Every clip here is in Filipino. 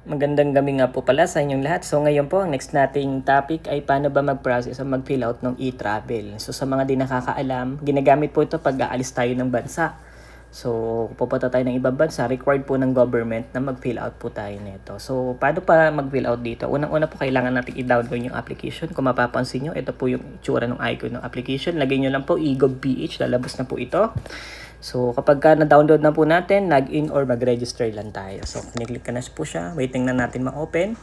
Magandang gabi nga po pala sa inyong lahat. So ngayon po, ang next nating topic ay paano ba mag-process o mag-fill out ng e-travel. So sa mga di nakakaalam, ginagamit po ito pag aalis tayo ng bansa. So pupunta tayo ng ibang bansa, required po ng government na mag-fill out po tayo nito. So paano pa mag-fill out dito? Unang-una po kailangan natin i-download yung application. Kung mapapansin nyo, ito po yung itsura ng icon ng application. Lagay nyo lang po eGov.ph, lalabas na po ito. So, kapag na-download na po natin, login or mag-register lang tayo. So, kiniklik ka na po siya. Waiting na natin ma-open.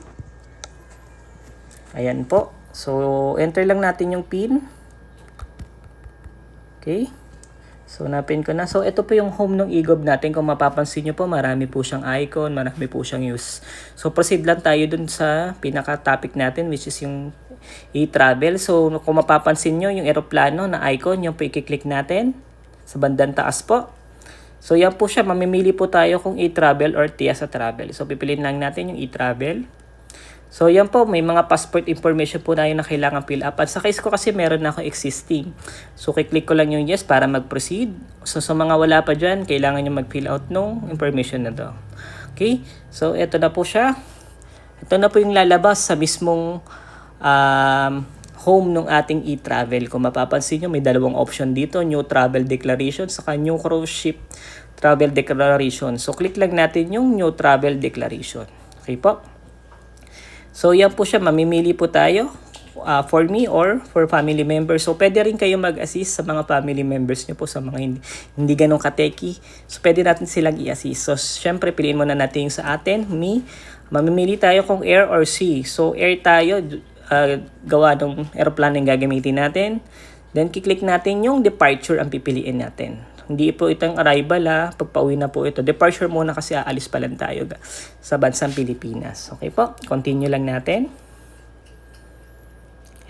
Ayan po. So, enter lang natin yung PIN. Okay. So, na-pin ko na. So, ito po yung home ng eGov natin. Kung mapapansin nyo po, marami po siyang icon, marami po siyang use. So, proceed lang tayo dun sa pinaka-topic natin, which is yung e-travel. So, kung mapapansin nyo, yung aeroplano na icon, yung po i-click natin sa bandang taas po. So, yan po siya. Mamimili po tayo kung e-travel or Tiasa Travel. So, pipiliin lang natin yung e-travel. So, yan po. May mga passport information po tayo na kailangan fill up. At sa case ko kasi meron na ako existing. So, kiklik ko lang yung yes para mag-proceed. So, sa mga wala pa dyan, kailangan nyo mag-fill out nung information na to. Okay? So, ito na po siya. Ito na po yung lalabas sa mismong home ng ating e-travel. Kung mapapansin nyo, may dalawang option dito. New Travel Declaration saka New Cruise Ship Travel Declaration. So, click lang natin yung New Travel Declaration. Okay po? So, yan po siya. Mamimili po tayo for me or for family members. So, pwede rin kayo mag-assist sa mga family members nyo po, sa mga hindi ganun kateki. So, pwede natin silang i-assist. So, syempre, piliin muna natin yung sa atin, me. Mamimili tayo kung air or sea. So, air tayo, gawa ng aeroplano yung gagamitin natin. Then, kiklik natin yung departure ang pipiliin natin. Hindi po itong arrival pagpauwi na po ito. Departure muna kasi aalis pa lang tayo sa bansang Pilipinas. Okay po, continue lang natin.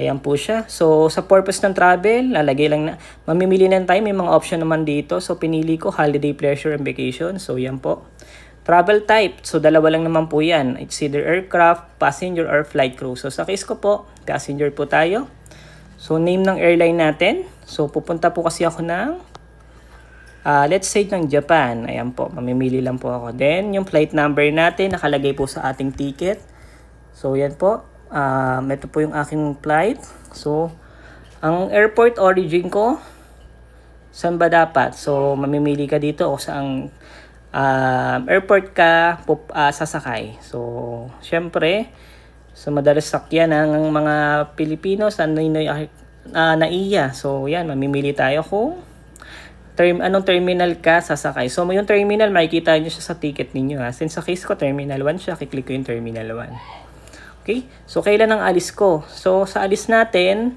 Ayan po siya. So, sa purpose ng travel, lalagay lang na, mamimili lang tayo. May mga option naman dito. So, pinili ko holiday, pleasure, and vacation. So, yan po. Travel type. So, dalawa lang naman po yan. It's either aircraft, passenger, or flight crew. So, sa case ko po, passenger po tayo. So, name ng airline natin. So, pupunta po kasi ako ng, let's say ng Japan. Ayan po, mamimili lang po ako. Then, yung flight number natin, nakalagay po sa ating ticket. So, yan po. Ito po yung aking flight. So, ang airport origin ko, saan ba dapat? So, mamimili ka dito o saang airport ka sasakay. So, syempre, sa madalas sakyan ng mga Pilipino sa NAIA. So, yan, mamimili tayo kung anong terminal ka sasakay. So, yung terminal, makikita nyo siya sa ticket ninyo. Since sa case ko, terminal 1 siya, kiklik ko yung terminal 1. Okay? So, kailan ang alis ko? So, sa alis natin,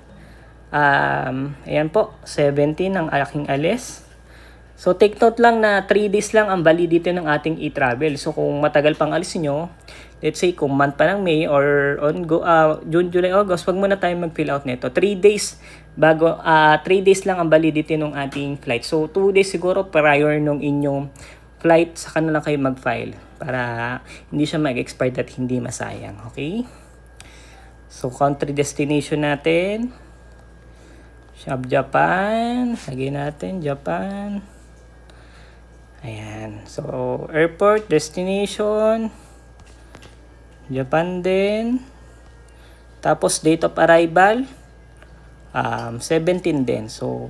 ayan po, 17 ang aking alis. So, take note lang na 3 days lang ang validity ng ating e-travel. So, kung matagal pang alis nyo, let's say kung month pa ng May or June, July, August, wag muna tayo mag-fill out nito. 3 days bago 3 days lang ang validity ng ating flight. So, 2 days siguro prior nung inyong flight, saka na lang kayo mag-file para hindi siya mag-expire at hindi masayang. Okay? So, country destination natin. Shop Japan. Lagay natin Japan. Ayan. So, airport, destination, Japan din. Tapos, date of arrival, 17 din. So,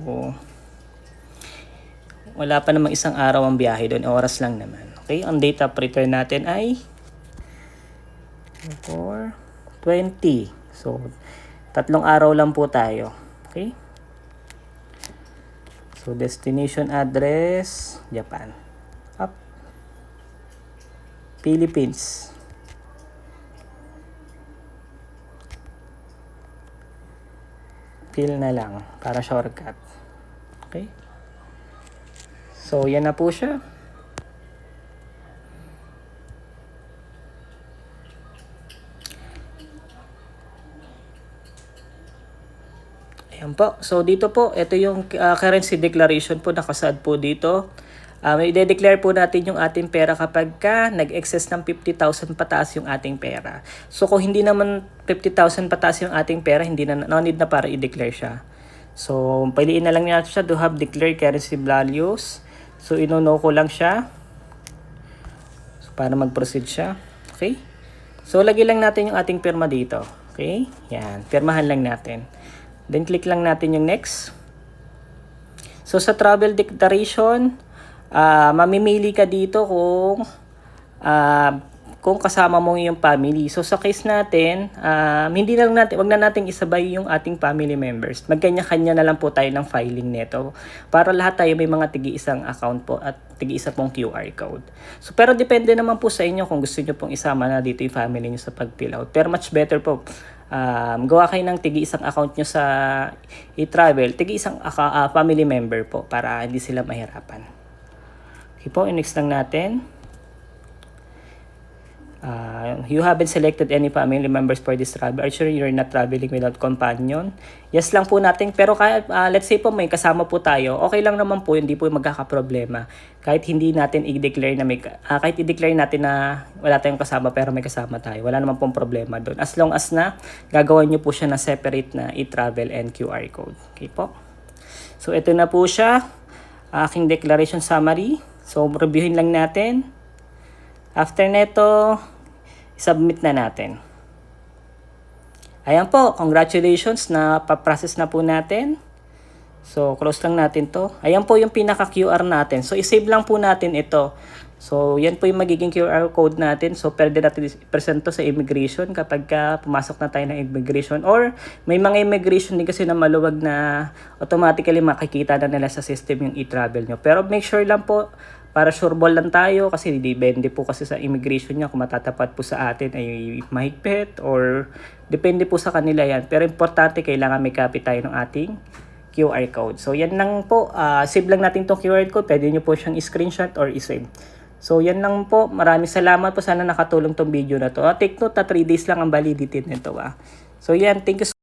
wala pa namang isang araw ang biyahe doon. Oras lang naman. Okay? Ang date of return natin ay 4/20. So, 3 araw lang po tayo. Okay? So, destination address, Japan. Up. Philippines. Fill na lang para shortcut. Okay? So, yan na po siya. Ayan po. So, dito po, ito yung currency declaration po, nakasad po dito. I-declare po natin yung ating pera kapag nag-excess ng 50,000 pataas yung ating pera. So, kung hindi naman 50,000 pataas yung ating pera, hindi na, no need na para i-declare siya. So, piliin na lang natin siya to have declared currency values. So, ino-no ko lang siya. So, para mag-proceed siya. Okay? So, lagay lang natin yung ating pirma dito. Okay? Yan. Pirmahan lang natin. Then, click lang natin yung next. So, sa travel declaration, mamimili ka dito kung kasama mo yung family. So, sa case natin, wag na natin isabay yung ating family members. Magkanya-kanya na lang po tayo ng filing neto para lahat tayo may mga tigi-isang account po at tigi-isa pong QR code. So, pero depende naman po sa inyo kung gusto nyo pong isama na dito yung family nyo sa pag-fill out. Pero much better po, gawa kayo ng tigi-isang account nyo sa e-travel, tigi-isang family member po para hindi sila mahirapan. Okay po, next lang natin. You haven't selected any family members for this travel. Are you sure you're not traveling without companion? Yes lang po natin. Pero let's say po may kasama po tayo, okay lang naman po, hindi po magkakaproblema. Kahit hindi natin i-declare na kahit i-declare natin na wala tayong kasama pero may kasama tayo, wala naman pong problema doon. As long as na gagawin nyo po siya na separate na e-travel and QR code. Okay po. So ito na po siya. Aking declaration summary. So reviewin lang natin. After neto, submit na natin. Ayan po, congratulations na pa-process na po natin. So, close lang natin to. Ayan po yung pinaka-QR natin. So, isave lang po natin ito. So, yan po yung magiging QR code natin. So, pwede natin i-present to sa immigration kapag pumasok na tayo ng immigration. Or, may mga immigration din kasi na maluwag na automatically makikita na nila sa system yung e-travel nyo. Pero make sure lang po, para sure ball lang tayo kasi depende po kasi sa immigration niya kung matatapat po sa atin ay mahigpit or depende po sa kanila yan. Pero importante kailangan may copy tayo ng ating QR code. So yan lang po, save lang natin itong QR code. Pwede nyo po siyang screenshot or i-save. So yan lang po, maraming salamat po. Sana nakatulong tong video na to. Take note na 3 days lang ang validity nito. So yan, thank you so